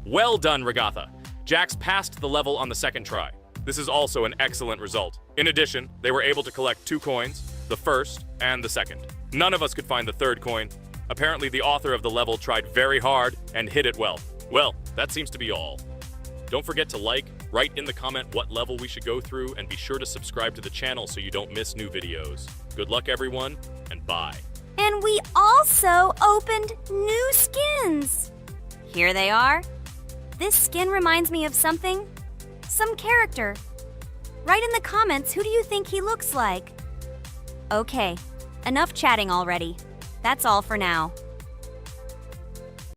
Well done, Regatha. Jax passed the level on the 2nd try. This is also an excellent result. In addition, they were able to collect 2 coins, the 1st and the 2nd. None of us could find the 3rd coin. Apparently, the author of the level tried very hard and hit it well. Well, that seems to be all. Don't forget to like, write in the comment what level we should go through, and be sure to subscribe to the channel so you don't miss new videos. Good luck, everyone, and bye. And we also opened new skins. Here they are. This skin reminds me of something. Some character. Write in the comments, who do you think he looks like? Okay, enough chatting already. That's all for now.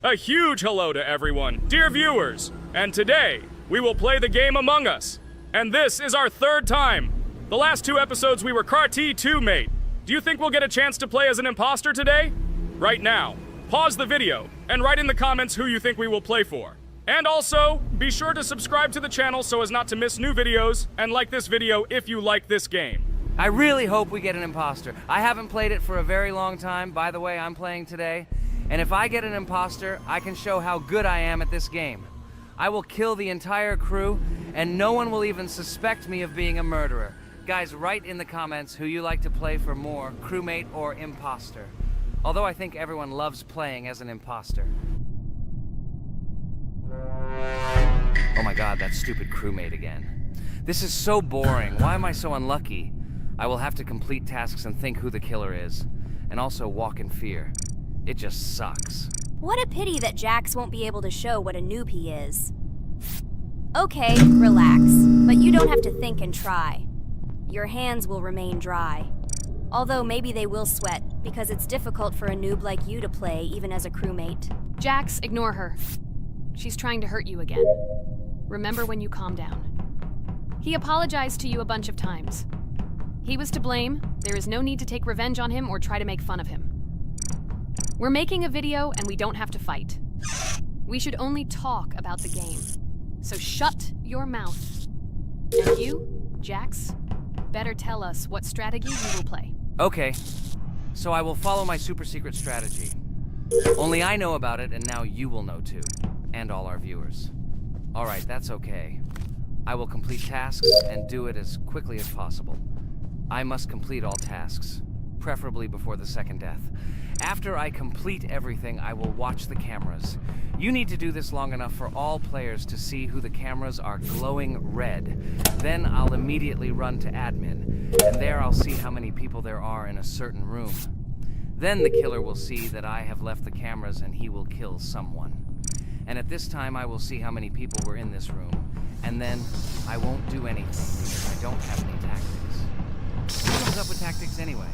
A huge hello to everyone, dear viewers. And today, we will play the game Among Us. And this is our 3rd time. The last 2 episodes we were CAR-T 2 mate. Do you think we'll get a chance to play as an imposter today? Right now, pause the video and write in the comments who you think we will play for. And also, be sure to subscribe to the channel so as not to miss new videos, and like this video if you like this game. I really hope we get an imposter. I haven't played it for a very long time. By the way, I'm playing today. And if I get an imposter, I can show how good I am at this game. I will kill the entire crew, and no one will even suspect me of being a murderer. Guys, write in the comments who you like to play for more, crewmate or imposter. Although I think everyone loves playing as an imposter. Oh my god, that stupid crewmate again. This is so boring. Why am I so unlucky? I will have to complete tasks and think who the killer is. And also walk in fear. It just sucks. What a pity that Jax won't be able to show what a noob he is. Okay, relax. But you don't have to think and try. Your hands will remain dry. Although maybe they will sweat, because it's difficult for a noob like you to play even as a crewmate. Jax, ignore her. She's trying to hurt you again. Remember when you calm down. He apologized to you a bunch of times. He was to blame. There is no need to take revenge on him or try to make fun of him. We're making a video and we don't have to fight. We should only talk about the game. So shut your mouth. And you, Jax, better tell us what strategy you will play. Okay, so I will follow my super secret strategy. Only I know about it, and now you will know too. And all our viewers. Alright, that's okay. I will complete tasks and do it as quickly as possible. I must complete all tasks, preferably before the 2nd death. After I complete everything, I will watch the cameras. You need to do this long enough for all players to see who the cameras are glowing red. Then I'll immediately run to admin, and there I'll see how many people there are in a certain room. Then the killer will see that I have left the cameras and he will kill someone. And at this time I will see how many people were in this room. And then I won't do anything because I don't have any tactics. Who comes up with tactics anyway?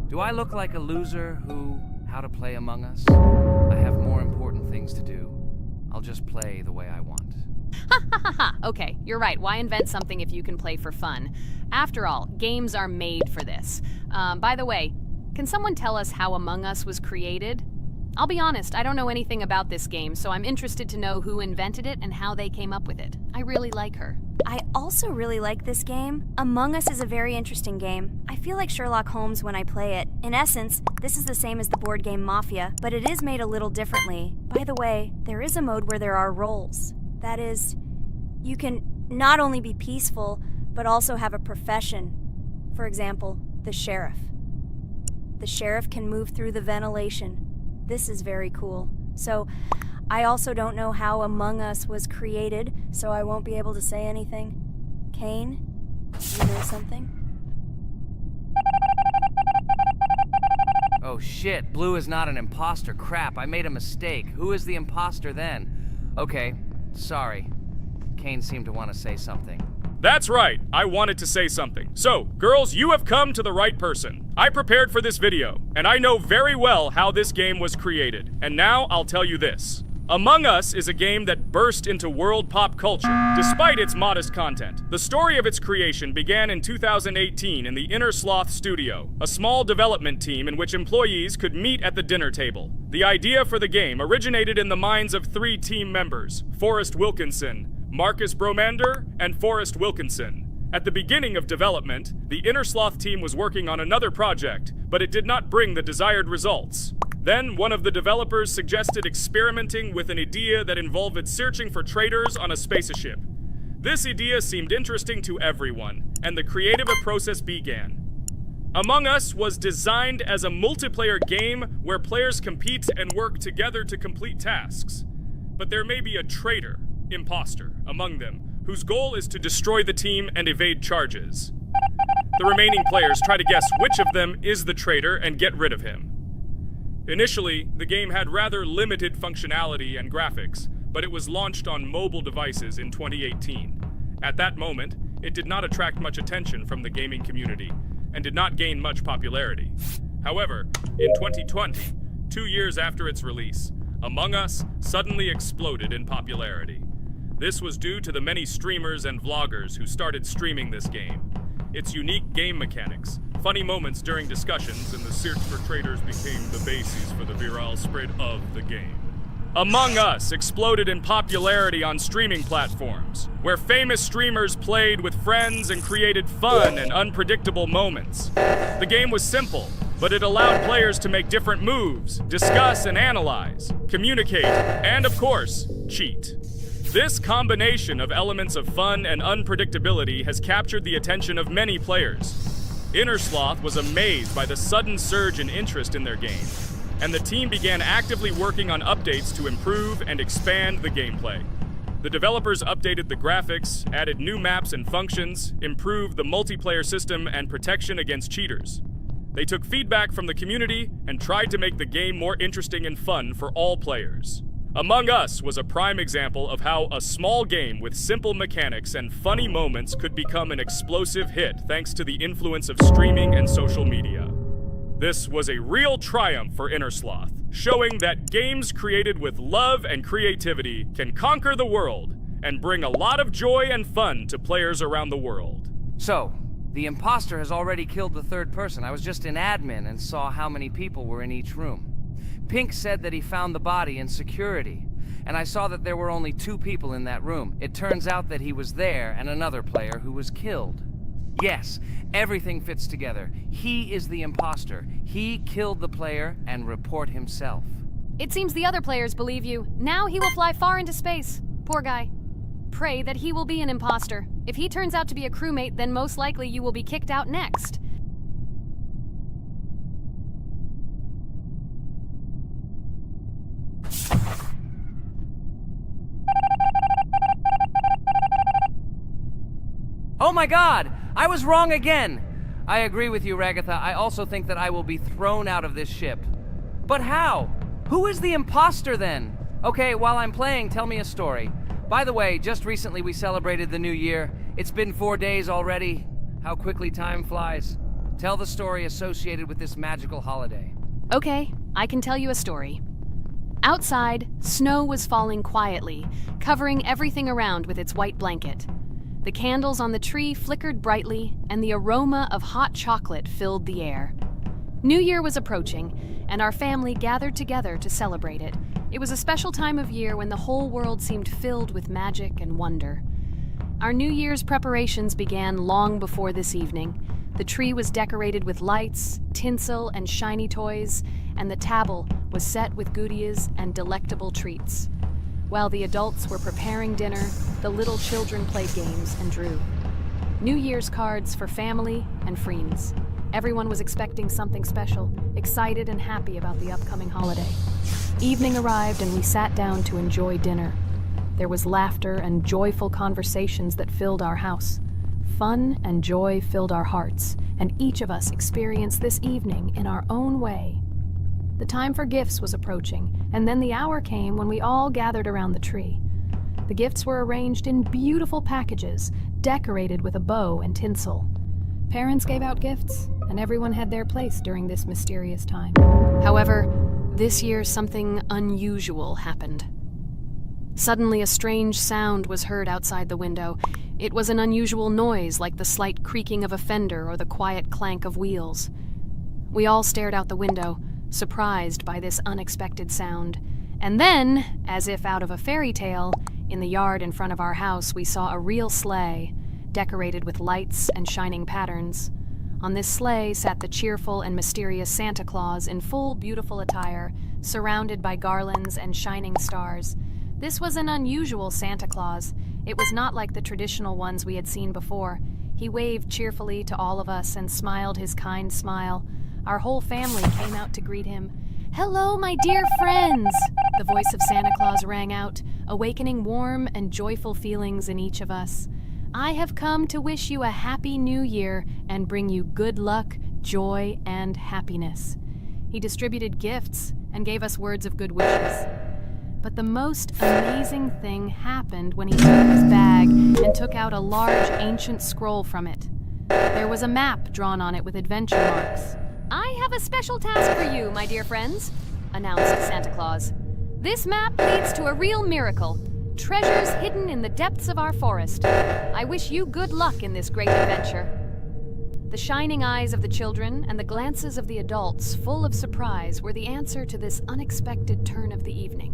Do I look like a loser who how to play Among Us. I have more important things to do. I'll just play the way I want. Ha ha ha ha! Okay, you're right. Why invent something if you can play for fun? After all, games are made for this. By the way, can someone tell us how Among Us was created? I'll be honest, I don't know anything about this game, so I'm interested to know who invented it and how they came up with it. I really like her. I also really like this game. Among Us is a very interesting game. I feel like Sherlock Holmes when I play it. In essence, this is the same as the board game Mafia, but it is made a little differently. By the way, there is a mode where there are roles. That is, you can not only be peaceful, but also have a profession. For example, the sheriff. The sheriff can move through the ventilation. This is very cool. So, I also don't know how Among Us was created, so I won't be able to say anything. Kane, you know something? Oh shit, Blue is not an imposter. Crap, I made a mistake. Who is the imposter then? Okay, sorry. Kane seemed to want to say something. That's right, I wanted to say something. So, girls, you have come to the right person. I prepared for this video, and I know very well how this game was created. And now I'll tell you this. Among Us is a game that burst into world pop culture, despite its modest content. The story of its creation began in 2018 in the Inner Sloth Studio, a small development team in which employees could meet at the dinner table. The idea for the game originated in the minds of 3 team members, Forrest Wilkinson, Marcus Bromander, and Forrest Wilkinson. At the beginning of development, the Inner Sloth team was working on another project, but it did not bring the desired results. Then, one of the developers suggested experimenting with an idea that involved searching for traitors on a spaceship. This idea seemed interesting to everyone, and the creative process began. Among Us was designed as a multiplayer game where players compete and work together to complete tasks. But there may be a traitor, imposter, among them, whose goal is to destroy the team and evade charges. The remaining players try to guess which of them is the traitor and get rid of him. Initially, the game had rather limited functionality and graphics, but it was launched on mobile devices in 2018. At that moment, it did not attract much attention from the gaming community, and did not gain much popularity. However, in 2020, 2 years after its release, Among Us suddenly exploded in popularity. This was due to the many streamers and vloggers who started streaming this game. Its unique game mechanics, funny moments during discussions, and the search for traitors became the basis for the viral spread of the game. Among Us exploded in popularity on streaming platforms, where famous streamers played with friends and created fun and unpredictable moments. The game was simple, but it allowed players to make different moves, discuss and analyze, communicate, and of course, cheat. This combination of elements of fun and unpredictability has captured the attention of many players. Inner Sloth was amazed by the sudden surge in interest in their game, and the team began actively working on updates to improve and expand the gameplay. The developers updated the graphics, added new maps and functions, improved the multiplayer system and protection against cheaters. They took feedback from the community and tried to make the game more interesting and fun for all players. Among Us was a prime example of how a small game with simple mechanics and funny moments could become an explosive hit thanks to the influence of streaming and social media. This was a real triumph for Inner Sloth, showing that games created with love and creativity can conquer the world and bring a lot of joy and fun to players around the world. So, the imposter has already killed the third person. I was just in admin and saw how many people were in each room. Pink said that he found the body in security, and I saw that there were only 2 people in that room. It turns out that he was there and another player who was killed. Yes, everything fits together. He is the imposter. He killed the player and report himself. It seems the other players believe you. Now he will fly far into space. Poor guy. Pray that he will be an imposter. If he turns out to be a crewmate, then most likely you will be kicked out next. Oh my god! I was wrong again! I agree with you, Ragatha. I also think that I will be thrown out of this ship. But how? Who is the imposter then? Okay, while I'm playing, tell me a story. By the way, just recently we celebrated the new year. It's been 4 days already. How quickly time flies. Tell the story associated with this magical holiday. Okay, I can tell you a story. Outside, snow was falling quietly, covering everything around with its white blanket. The candles on the tree flickered brightly, and the aroma of hot chocolate filled the air. New Year was approaching, and our family gathered together to celebrate it. It was a special time of year when the whole world seemed filled with magic and wonder. Our New Year's preparations began long before this evening. The tree was decorated with lights, tinsel, and shiny toys, and the table was set with goodies and delectable treats. While the adults were preparing dinner, the little children played games and drew. New Year's cards for family and friends. Everyone was expecting something special, excited and happy about the upcoming holiday. Evening arrived and we sat down to enjoy dinner. There was laughter and joyful conversations that filled our house. Fun and joy filled our hearts, and each of us experienced this evening in our own way. The time for gifts was approaching, and then the hour came when we all gathered around the tree. The gifts were arranged in beautiful packages, decorated with a bow and tinsel. Parents gave out gifts, and everyone had their place during this mysterious time. However, this year something unusual happened. Suddenly a strange sound was heard outside the window. It was an unusual noise, like the slight creaking of a fender or the quiet clank of wheels. We all stared out the window, surprised by this unexpected sound. And then, as if out of a fairy tale, in the yard in front of our house we saw a real sleigh, decorated with lights and shining patterns. On this sleigh sat the cheerful and mysterious Santa Claus in full beautiful attire, surrounded by garlands and shining stars. This was an unusual Santa Claus. It was not like the traditional ones we had seen before. He waved cheerfully to all of us and smiled his kind smile. Our whole family came out to greet him. "Hello, my dear friends!" The voice of Santa Claus rang out, awakening warm and joyful feelings in each of us. "I have come to wish you a happy new year and bring you good luck, joy, and happiness." He distributed gifts and gave us words of good wishes. But the most amazing thing happened when he took his bag and took out a large ancient scroll from it. There was a map drawn on it with adventure marks. "I have a special task for you, my dear friends," announced Santa Claus. "This map leads to a real miracle. Treasures hidden in the depths of our forest. I wish you good luck in this great adventure." The shining eyes of the children and the glances of the adults, full of surprise, were the answer to this unexpected turn of the evening.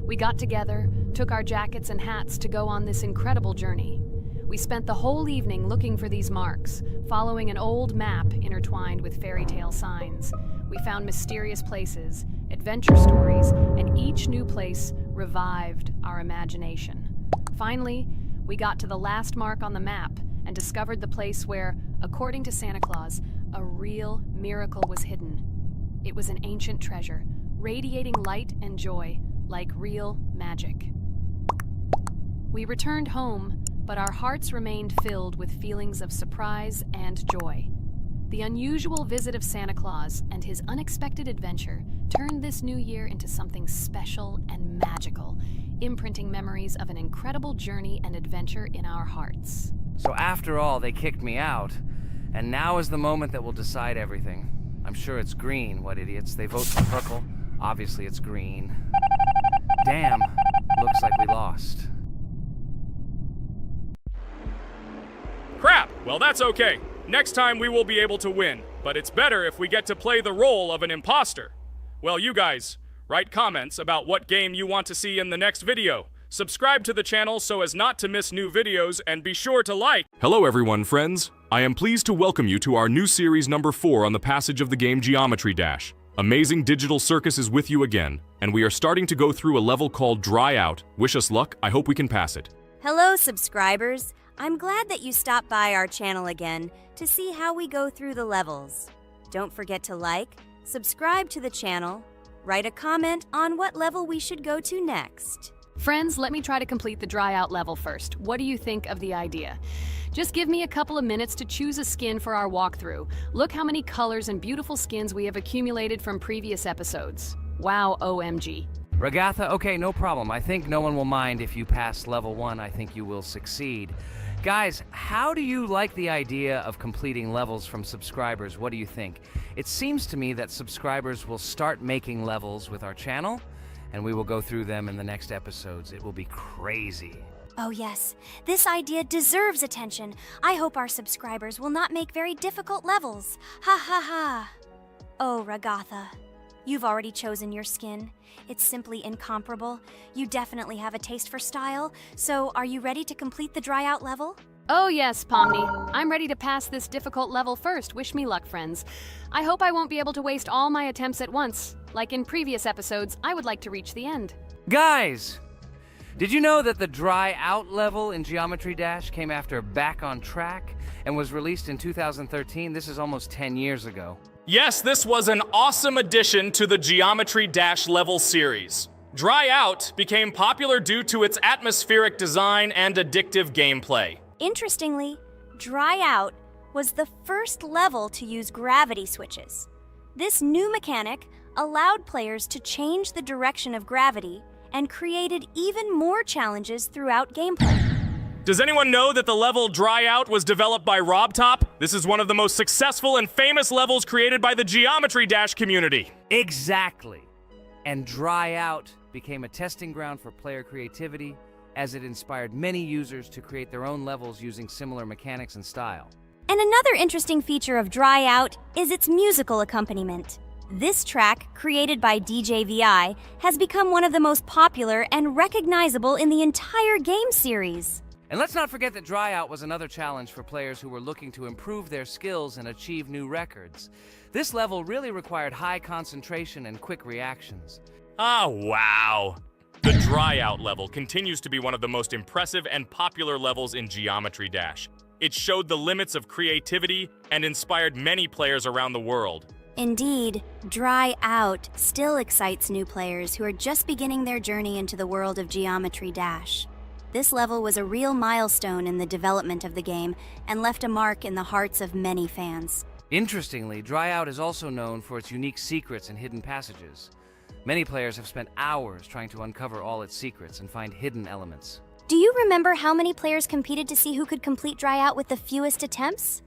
We got together, took our jackets and hats to go on this incredible journey. We spent the whole evening looking for these marks, following an old map intertwined with fairy tale signs. We found mysterious places, adventure stories, and each new place revived our imagination. Finally, we got to the last mark on the map and discovered the place where, according to Santa Claus, a real miracle was hidden. It was an ancient treasure, radiating light and joy, like real magic. We returned home, but our hearts remained filled with feelings of surprise and joy. The unusual visit of Santa Claus and his unexpected adventure turned this new year into something special and magical, imprinting memories of an incredible journey and adventure in our hearts. So after all, they kicked me out, and now is the moment that will decide everything. I'm sure it's green, what idiots. They vote for purple. Obviously it's green. Damn, looks like we lost. Crap! Well, that's okay. Next time we will be able to win, but it's better if we get to play the role of an imposter. Well, you guys, write comments about what game you want to see in the next video. Subscribe to the channel so as not to miss new videos, and be sure to like. Hello everyone, friends. I am pleased to welcome you to our new series number 4 on the passage of the game Geometry Dash. Amazing Digital Circus is with you again, and we are starting to go through a level called Dry Out. Wish us luck, I hope we can pass it. Hello, subscribers. I'm glad that you stopped by our channel again to see how we go through the levels. Don't forget to like, subscribe to the channel, write a comment on what level we should go to next. Friends, let me try to complete the dry out level first. What do you think of the idea? Just give me a couple of minutes to choose a skin for our walkthrough. Look how many colors and beautiful skins we have accumulated from previous episodes. Wow, OMG. Ragatha, okay, no problem. I think no one will mind if you pass level 1. I think you will succeed. Guys, how do you like the idea of completing levels from subscribers? What do you think? It seems to me that subscribers will start making levels with our channel, and we will go through them in the next episodes. It will be crazy. Oh yes, this idea deserves attention. I hope our subscribers will not make very difficult levels. Ha ha ha. Oh, Ragatha, you've already chosen your skin. It's simply incomparable. You definitely have a taste for style. So, are you ready to complete the dry out level? Oh yes, Pomni. I'm ready to pass this difficult level first. Wish me luck, friends. I hope I won't be able to waste all my attempts at once. Like in previous episodes, I would like to reach the end. Guys, did you know that the dry out level in Geometry Dash came after Back on Track and was released in 2013? This is almost 10 years ago. Yes, this was an awesome addition to the Geometry Dash level series. Dry Out became popular due to its atmospheric design and addictive gameplay. Interestingly, Dry Out was the first level to use gravity switches. This new mechanic allowed players to change the direction of gravity and created even more challenges throughout gameplay. Does anyone know that the level Dry Out was developed by RobTop? This is one of the most successful and famous levels created by the Geometry Dash community. Exactly. And Dry Out became a testing ground for player creativity, as it inspired many users to create their own levels using similar mechanics and style. And another interesting feature of Dry Out is its musical accompaniment. This track, created by DJ VI, has become one of the most popular and recognizable in the entire game series. And let's not forget that Dry Out was another challenge for players who were looking to improve their skills and achieve new records. This level really required high concentration and quick reactions. Ah, wow. The Dry Out level continues to be one of the most impressive and popular levels in Geometry Dash. It showed the limits of creativity and inspired many players around the world. Indeed, Dry Out still excites new players who are just beginning their journey into the world of Geometry Dash. This level was a real milestone in the development of the game and left a mark in the hearts of many fans. Interestingly, Dry Out is also known for its unique secrets and hidden passages. Many players have spent hours trying to uncover all its secrets and find hidden elements. Do you remember how many players competed to see who could complete Dry Out with the fewest attempts?